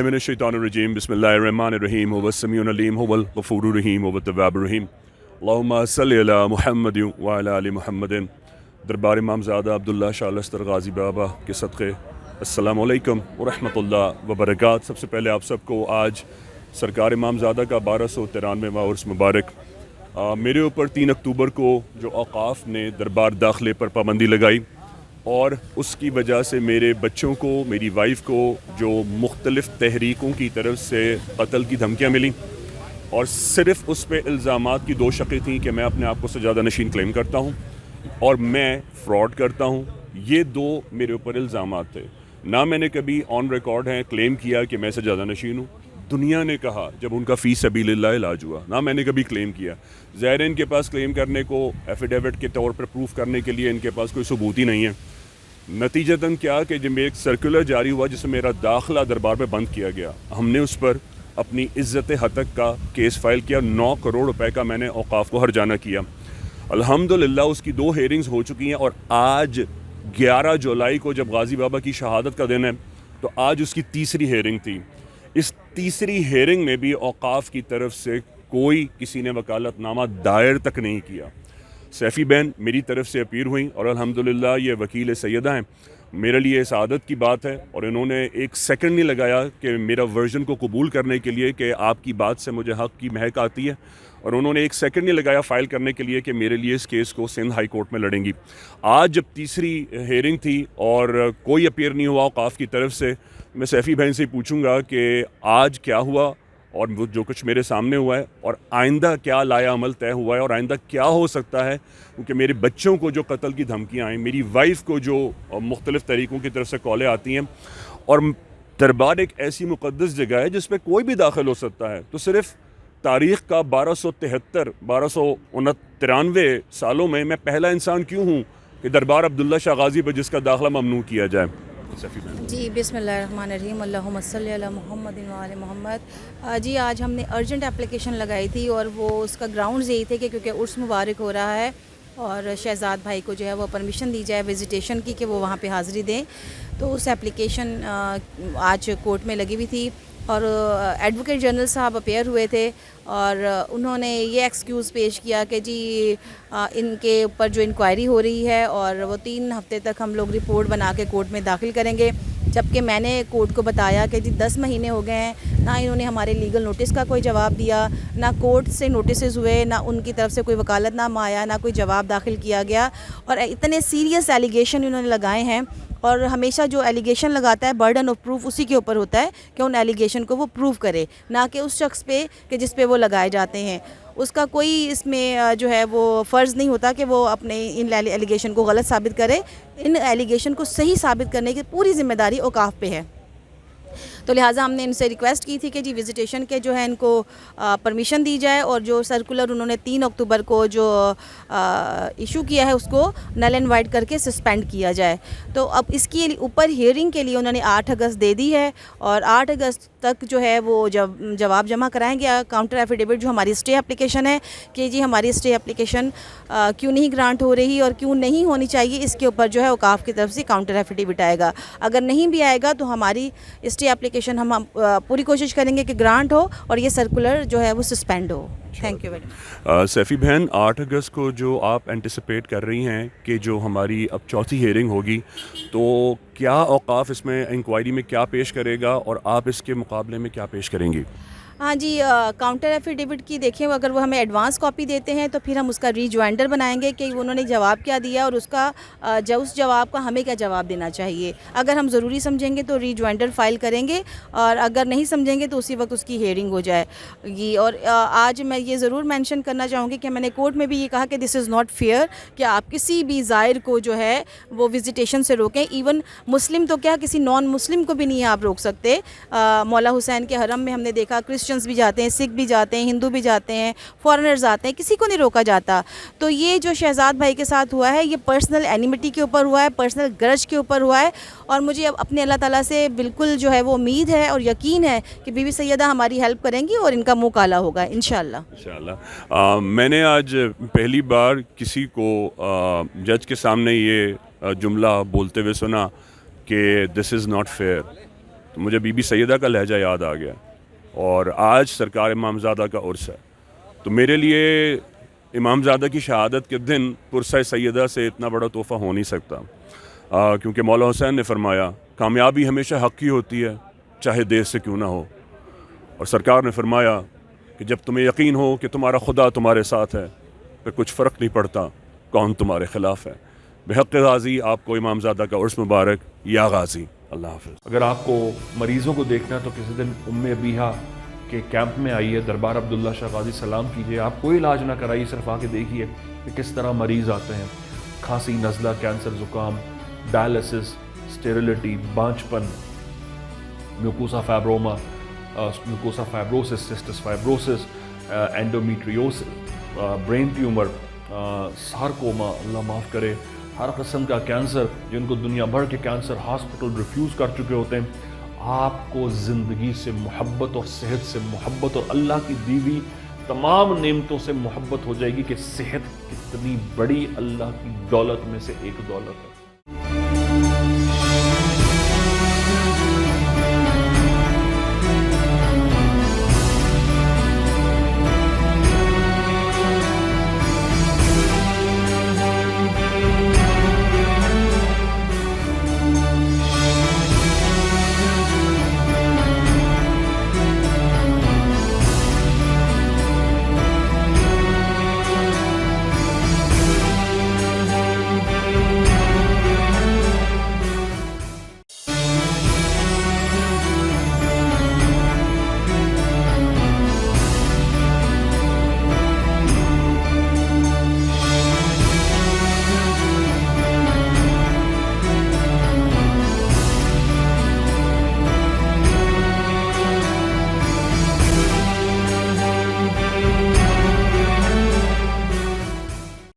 من الشیطان الرجیم بسم اللہ الرحمن الرحیم هو السمیع العلیم هو الغفور الرحیم هو التواب الرحیم اللہم صلی علی محمد وعلی آل محمد. دربار امامزادہ عبداللہ شاہ لشتر غازی بابا کے صدقے السلام علیکم ورحمۃ اللہ وبرکاتہ. سب سے پہلے آپ سب کو آج سرکار امامزادہ کا 1293واں عرس مبارک. میرے اوپر 3 اکتوبر کو جو اوقاف نے دربار داخلے پر پابندی لگائی اور اس کی وجہ سے میرے بچوں کو، میری وائف کو جو مختلف تحریکوں کی طرف سے قتل کی دھمکیاں ملیں اور صرف اس پہ الزامات کی 2 شقیں تھیں کہ میں اپنے آپ کو سجادہ نشین کلیم کرتا ہوں اور میں فراڈ کرتا ہوں. یہ 2 میرے اوپر الزامات تھے. نہ میں نے کبھی آن ریکارڈ ہیں کلیم کیا کہ میں سجادہ نشین ہوں. دنیا نے کہا جب ان کا فی سبیل اللہ علاج ہوا، نہ میں نے کبھی کلیم کیا. ظاہر ان کے پاس کلیم کرنے کو ایفیڈیوٹ کے طور پر پروف کرنے کے لیے ان کے پاس کوئی ثبوت ہی نہیں ہے. نتیجتاً کیا کہ جب ایک سرکولر جاری ہوا جس میں میرا داخلہ دربار میں بند کیا گیا، ہم نے اس پر اپنی عزت ہتک کا کیس فائل کیا. 9 کروڑ روپے کا میں نے اوقاف کو ہرجانہ کیا. الحمدللہ اس کی 2 ہیئرنگز ہو چکی ہیں اور آج 11 جولائی کو جب غازی بابا کی شہادت کا دن ہے تو آج اس کی 3ری ہیئرنگ تھی. اس 3ری ہیئرنگ میں بھی اوقاف کی طرف سے کوئی کسی نے وکالت نامہ دائر تک نہیں کیا. سیفی بہن میری طرف سے اپیل ہوئیں اور الحمدللہ یہ وکیل سیدہ ہیں. میرے لیے سعادت کی بات ہے اور انہوں نے 1 سیکنڈ نہیں لگایا کہ میرا ورژن کو قبول کرنے کے لیے کہ آپ کی بات سے مجھے حق کی مہک آتی ہے، اور انہوں نے 1 سیکنڈ نہیں لگایا فائل کرنے کے لیے کہ میرے لیے اس کیس کو سندھ ہائی کورٹ میں لڑیں گی. آج جب 3ری ہیئرنگ تھی اور کوئی اپیئر نہیں ہوا اوقاف کی طرف سے، میں سیفی بہن سے پوچھوں گا کہ آج کیا ہوا اور جو کچھ میرے سامنے ہوا ہے اور آئندہ کیا لایا عمل طے ہوا ہے اور آئندہ کیا ہو سکتا ہے. کیونکہ میرے بچوں کو جو قتل کی دھمکیاں آئیں، میری وائف کو جو مختلف طریقوں کی طرف سے کالیں آتی ہیں، اور دربار ایک ایسی مقدس جگہ ہے جس پہ کوئی بھی داخل ہو سکتا ہے. تو صرف تاریخ کا 1293 سالوں میں پہلا انسان کیوں ہوں کہ دربار عبداللہ شاہ غازی پر جس کا داخلہ ممنوع کیا جائے. جی بسم اللہ الرحمن الرحیم. اللہم صلی علی محمد وعلی محمد. جی آج ہم نے ارجنٹ اپلیکیشن لگائی تھی اور وہ اس کا گراؤنڈز یہی تھے کہ کیونکہ عرس مبارک ہو رہا ہے اور شہزاد بھائی کو جو ہے وہ پرمیشن دی جائے وزیٹیشن کی کہ وہ وہاں پہ حاضری دیں. تو اس اپلیکیشن آج کورٹ میں لگی ہوئی تھی اور ایڈوکیٹ جنرل صاحب اپیئر ہوئے تھے اور انہوں نے یہ ایکسکیوز پیش کیا کہ جی ان کے اوپر جو انکوائری ہو رہی ہے اور وہ 3 ہفتے تک ہم لوگ رپورٹ بنا کے کورٹ میں داخل کریں گے. جبکہ میں نے کورٹ کو بتایا کہ جی 10 مہینے ہو گئے ہیں، نہ انہوں نے ہمارے لیگل نوٹس کا کوئی جواب دیا، نہ کورٹ سے نوٹسز ہوئے، نہ ان کی طرف سے کوئی وکالت نامہ آیا، نہ کوئی جواب داخل کیا گیا. اور اتنے سیریس ایلیگیشن انہوں نے لگائے ہیں اور ہمیشہ جو ایلیگیشن لگاتا ہے برڈن آف پروف اسی کے اوپر ہوتا ہے کہ ان ایلیگیشن کو وہ پروف کرے، نہ کہ اس شخص پہ کہ جس پہ وہ لگائے جاتے ہیں. اس کا کوئی اس میں جو ہے وہ فرض نہیں ہوتا کہ وہ اپنے ان ایلیگیشن کو غلط ثابت کرے. ان ایلیگیشن کو صحیح ثابت کرنے کی پوری ذمہ داری اوقاف پہ ہے. تو لہٰذا ہم نے ان سے ریکویسٹ کی تھی کہ جی وزیٹیشن کے جو ہے ان کو پرمیشن دی جائے اور جو سرکولر انہوں نے 3 اکتوبر کو جو ایشو کیا ہے اس کو نل اینڈ وائڈ کر کے سسپینڈ کیا جائے. تو اب اس کے اوپر ہیئرنگ کے لیے انہوں نے 8 اگست دے دی ہے اور 8 اگست تک جو ہے وہ جواب جمع کرائیں گے. کاؤنٹر ایفیڈیوٹ جو ہماری اسٹے اپلیکیشن ہے کہ جی ہماری اسٹے اپلیکیشن کیوں نہیں گرانٹ ہو رہی اور کیوں نہیں ہونی چاہیے، اس کے اوپر جو ہے اوقاف کی طرف سے کاؤنٹر ایفیڈیوٹ آئے گا. اگر نہیں بھی آئے گا تو ہماری اسٹے اپلیکیشن ہم پوری کوشش کریں گے کہ گرانٹ ہو اور یہ سرکولر جو ہے وہ suspend who. Thank you very much. Saifi بہن 8 اگست کو جو آپ اینٹیسپیٹ کر رہی ہیں کہ جو ہماری اب 4تھی ہیئرنگ ہوگی، تو کیا اوقاف اس میں انکوائری میں کیا پیش کرے گا اور آپ اس کے مقابلے میں کیا پیش کریں گی؟ ہاں جی کاؤنٹر ایفیڈیوٹ کی دیکھیں اگر وہ ہمیں ایڈوانس کاپی دیتے ہیں تو پھر ہم اس کا ریجوائنڈر بنائیں گے کہ انہوں نے جواب کیا دیا اور اس کا اس جواب کا ہمیں کیا جواب دینا چاہیے. اگر ہم ضروری سمجھیں گے تو ریجوائنڈر فائل کریں گے اور اگر نہیں سمجھیں گے تو اسی وقت اس کی ہیئرنگ ہو جائے گی. اور آج میں یہ ضرور مینشن کرنا چاہوں گی کہ میں نے کورٹ میں بھی یہ کہا کہ دس از ناٹ فیئر کہ آپ کسی بھی زائر کو جو ہے وہ وزیٹیشن سے روکیں. ایون مسلم تو کیا کسی نان مسلم کو بھی نہیں آپ روک سکتے. مولا حسین کے حرم میں ہم نے دیکھا بھی جاتے ہیں، سکھ بھی جاتے ہیں، ہندو بھی جاتے ہیں، فارنرز آتے ہیں، کسی کو نہیں روکا جاتا. تو یہ جو شہزاد بھائی کے ساتھ ہوا ہے یہ پرسنل اینیمیٹی کے اوپر ہوا ہے، پرسنل گرج کے اوپر ہوا ہے. اور مجھے اب اپنے اللہ تعالیٰ سے بالکل جو ہے وہ امید ہے اور یقین ہے کہ بی بی سیدہ ہماری ہیلپ کریں گی اور ان کا منہ کالا ہوگا انشاءاللہ. میں نے آج پہلی بار کسی کو جج کے سامنے یہ جملہ بولتے ہوئے سنا کہ دس از ناٹ فیئر. تو مجھے بی بی سیدہ کا لہجہ یاد آ گیا، اور آج سرکار امامزادہ کا عرس ہے، تو میرے لیے امامزادہ کی شہادت کے دن پرسہ سیدہ سے اتنا بڑا تحفہ ہو نہیں سکتا، کیونکہ مولا حسین نے فرمایا کامیابی ہمیشہ حق کی ہوتی ہے چاہے دیر سے کیوں نہ ہو، اور سرکار نے فرمایا کہ جب تمہیں یقین ہو کہ تمہارا خدا تمہارے ساتھ ہے پھر کچھ فرق نہیں پڑتا کون تمہارے خلاف ہے۔ بحق غازی آپ کو امامزادہ کا عرس مبارک، یا غازی۔ اللہ حافظ۔ اگر آپ کو مریضوں کو دیکھنا ہے تو کسی دن ام ابیہا کے کیمپ میں آئیے، دربار عبداللہ شاہ غازی سلام کیجیے، آپ کوئی علاج نہ کرائیے، صرف آ کے دیکھیے کہ کس طرح مریض آتے ہیں، کھانسی، نزلہ، کینسر، زکام، ڈائلسس، اسٹیریلٹی، بانجپن، mucosa fibroma, mucosa fibrosis, cystic fibrosis, endometriosis, brain tumour, sarcoma, اللہ معاف کرے، ہر قسم کا کینسر، جن کو دنیا بھر کے کینسر ہاسپٹل ریفیوز کر چکے ہوتے ہیں، آپ کو زندگی سے محبت اور صحت سے محبت اور اللہ کی دی ہوئی تمام نعمتوں سے محبت ہو جائے گی کہ صحت کتنی بڑی اللہ کی دولت میں سے ایک دولت ہے۔